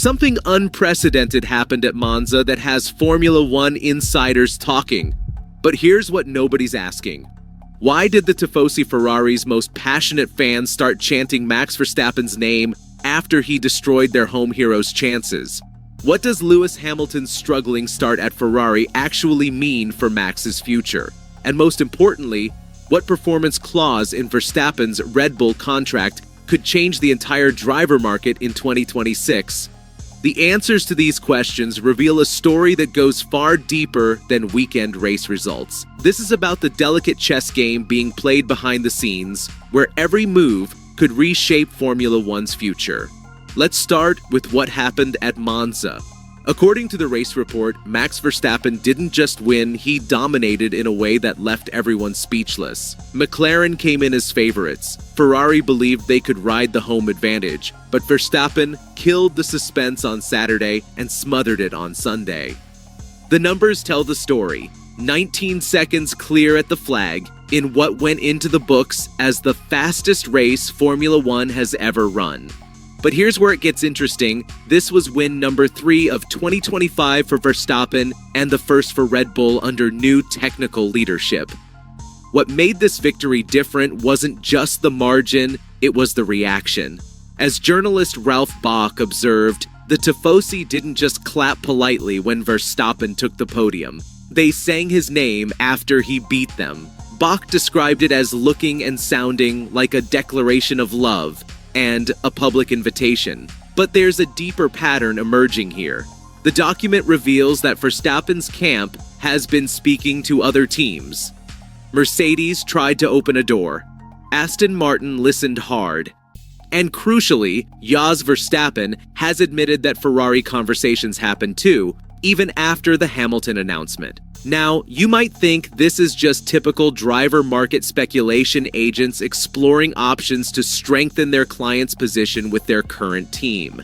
Something unprecedented happened at Monza that has Formula One insiders talking. But here's what nobody's asking. Why did the Tifosi Ferrari's most passionate fans start chanting Max Verstappen's name after he destroyed their home hero's chances? What does Lewis Hamilton's struggling start at Ferrari actually mean for Max's future? And most importantly, what performance clause in Verstappen's Red Bull contract could change the entire driver market in 2026? The answers to these questions reveal a story that goes far deeper than weekend race results. This is about the delicate chess game being played behind the scenes, where every move could reshape Formula One's future. Let's start with what happened at Monza. According to the race report, Max Verstappen didn't just win, he dominated in a way that left everyone speechless. McLaren came in as favorites. Ferrari believed they could ride the home advantage, but Verstappen killed the suspense on Saturday and smothered it on Sunday. The numbers tell the story. 19 seconds clear at the flag in what went into the books as the fastest race Formula One has ever run. But here's where it gets interesting. This was win number 3 of 2025 for Verstappen and the first for Red Bull under new technical leadership. What made this victory different wasn't just the margin, it was the reaction. As journalist Ralph Bach observed, the Tifosi didn't just clap politely when Verstappen took the podium. They sang his name after he beat them. Bach described it as looking and sounding like a declaration of love and a public invitation. But there's a deeper pattern emerging here. The document reveals that Verstappen's camp has been speaking to other teams. Mercedes tried to open a door. Aston Martin listened hard. And crucially, Jos Verstappen has admitted that Ferrari conversations happened too, even after the Hamilton announcement. Now, you might think this is just typical driver market speculation agents exploring options to strengthen their client's position with their current team.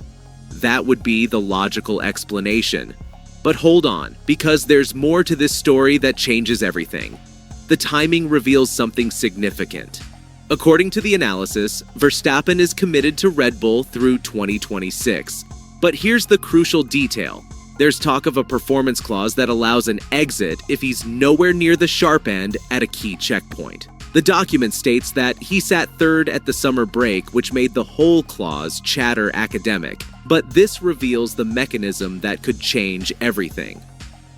That would be the logical explanation. But hold on, because there's more to this story that changes everything. The timing reveals something significant. According to the analysis, Verstappen is committed to Red Bull through 2026. But here's the crucial detail. There's talk of a performance clause that allows an exit if he's nowhere near the sharp end at a key checkpoint. The document states that he sat third at the summer break, which made the whole clause chatter academic. But this reveals the mechanism that could change everything.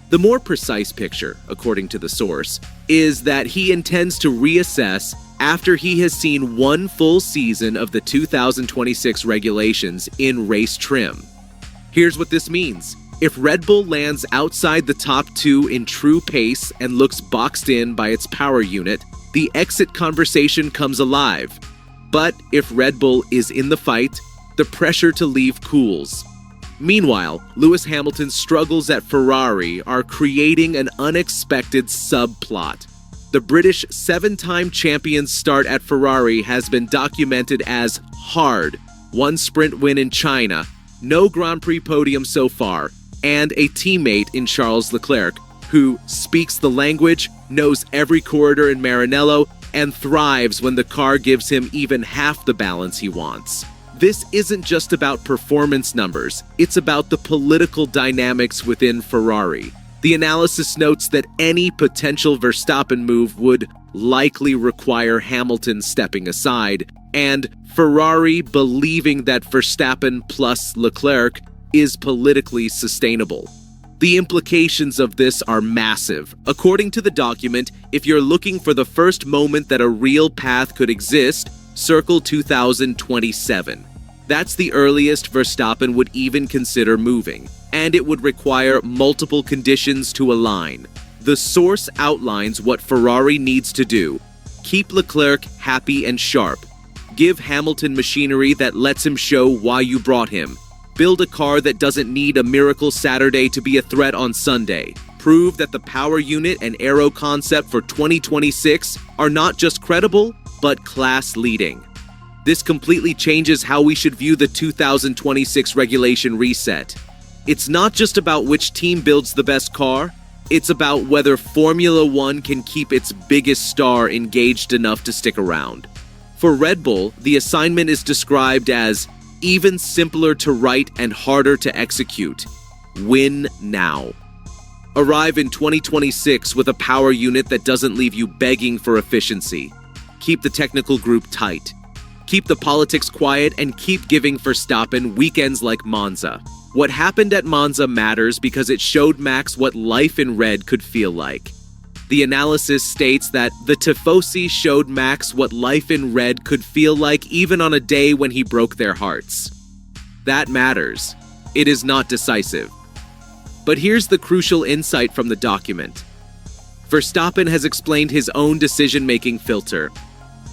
The more precise picture, according to the source, is that he intends to reassess after he has seen one full season of the 2026 regulations in race trim. Here's what this means. If Red Bull lands outside the top 2 in true pace and looks boxed in by its power unit, the exit conversation comes alive. But if Red Bull is in the fight, the pressure to leave cools. Meanwhile, Lewis Hamilton's struggles at Ferrari are creating an unexpected subplot. The British 7-time champion's start at Ferrari has been documented as hard. 1 sprint win in China, no Grand Prix podium so far, and a teammate in Charles Leclerc, who speaks the language, knows every corridor in Maranello, and thrives when the car gives him even half the balance he wants. This isn't just about performance numbers, it's about the political dynamics within Ferrari. The analysis notes that any potential Verstappen move would likely require Hamilton stepping aside, and Ferrari believing that Verstappen plus Leclerc is politically sustainable. The implications of this are massive. According to the document, if you're looking for the first moment that a real path could exist, circle 2027. That's the earliest Verstappen would even consider moving, and it would require multiple conditions to align. The source outlines what Ferrari needs to do. Keep Leclerc happy and sharp. Give Hamilton machinery that lets him show why you brought him. Build a car that doesn't need a miracle Saturday to be a threat on Sunday. Prove that the power unit and aero concept for 2026 are not just credible, but class-leading. This completely changes how we should view the 2026 regulation reset. It's not just about which team builds the best car, it's about whether Formula One can keep its biggest star engaged enough to stick around. For Red Bull, the assignment is described as even simpler to write and harder to execute. Win now. Arrive in 2026 with a power unit that doesn't leave you begging for efficiency. Keep the technical group tight. Keep the politics quiet and keep giving Verstappen weekends like Monza. What happened at Monza matters because it showed Max what life in red could feel like. The analysis states that the Tifosi showed Max what life in red could feel like even on a day when he broke their hearts. That matters. It is not decisive. But here's the crucial insight from the document. Verstappen has explained his own decision-making filter.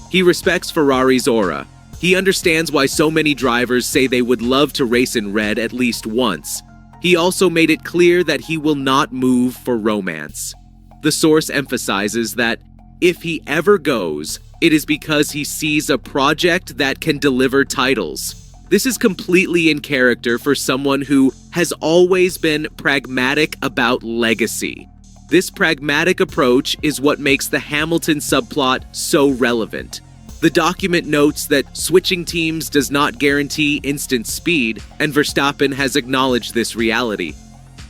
He respects Ferrari's aura. He understands why so many drivers say they would love to race in red at least once. He also made it clear that he will not move for romance. The source emphasizes that if he ever goes, it is because he sees a project that can deliver titles. This is completely in character for someone who has always been pragmatic about legacy. This pragmatic approach is what makes the Hamilton subplot so relevant. The document notes that switching teams does not guarantee instant speed, and Verstappen has acknowledged this reality.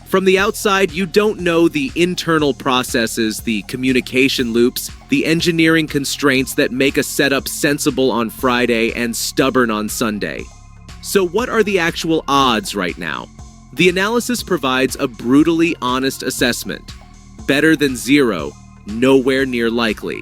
From the outside, you don't know the internal processes, the communication loops, the engineering constraints that make a setup sensible on Friday and stubborn on Sunday. So what are the actual odds right now? The analysis provides a brutally honest assessment. Better than zero, nowhere near likely.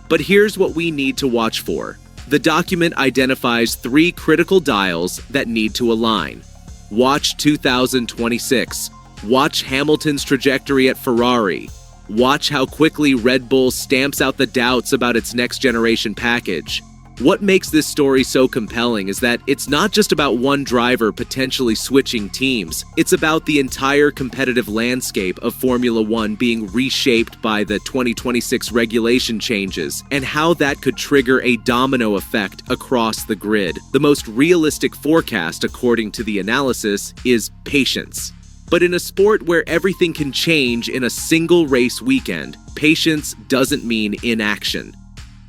But here's what we need to watch for. The document identifies 3 critical dials that need to align. Watch 2026. Watch Hamilton's trajectory at Ferrari. Watch how quickly Red Bull stamps out the doubts about its next-generation package. What makes this story so compelling is that it's not just about one driver potentially switching teams. It's about the entire competitive landscape of Formula One being reshaped by the 2026 regulation changes and how that could trigger a domino effect across the grid. The most realistic forecast, according to the analysis, is patience. But in a sport where everything can change in a single race weekend, patience doesn't mean inaction.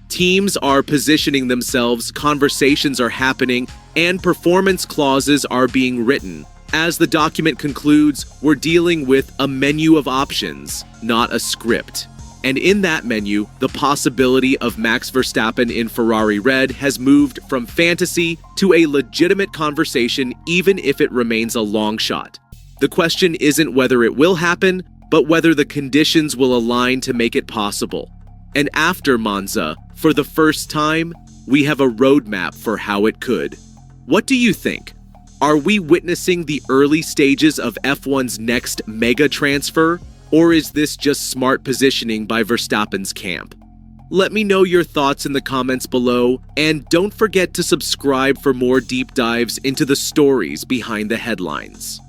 Teams are positioning themselves, conversations are happening, and performance clauses are being written. As the document concludes, we're dealing with a menu of options, not a script. And in that menu, the possibility of Max Verstappen in Ferrari Red has moved from fantasy to a legitimate conversation, even if it remains a long shot. The question isn't whether it will happen, but whether the conditions will align to make it possible. And after Monza, for the first time, we have a roadmap for how it could. What do you think? Are we witnessing the early stages of F1's next mega transfer, or is this just smart positioning by Verstappen's camp? Let me know your thoughts in the comments below, and don't forget to subscribe for more deep dives into the stories behind the headlines.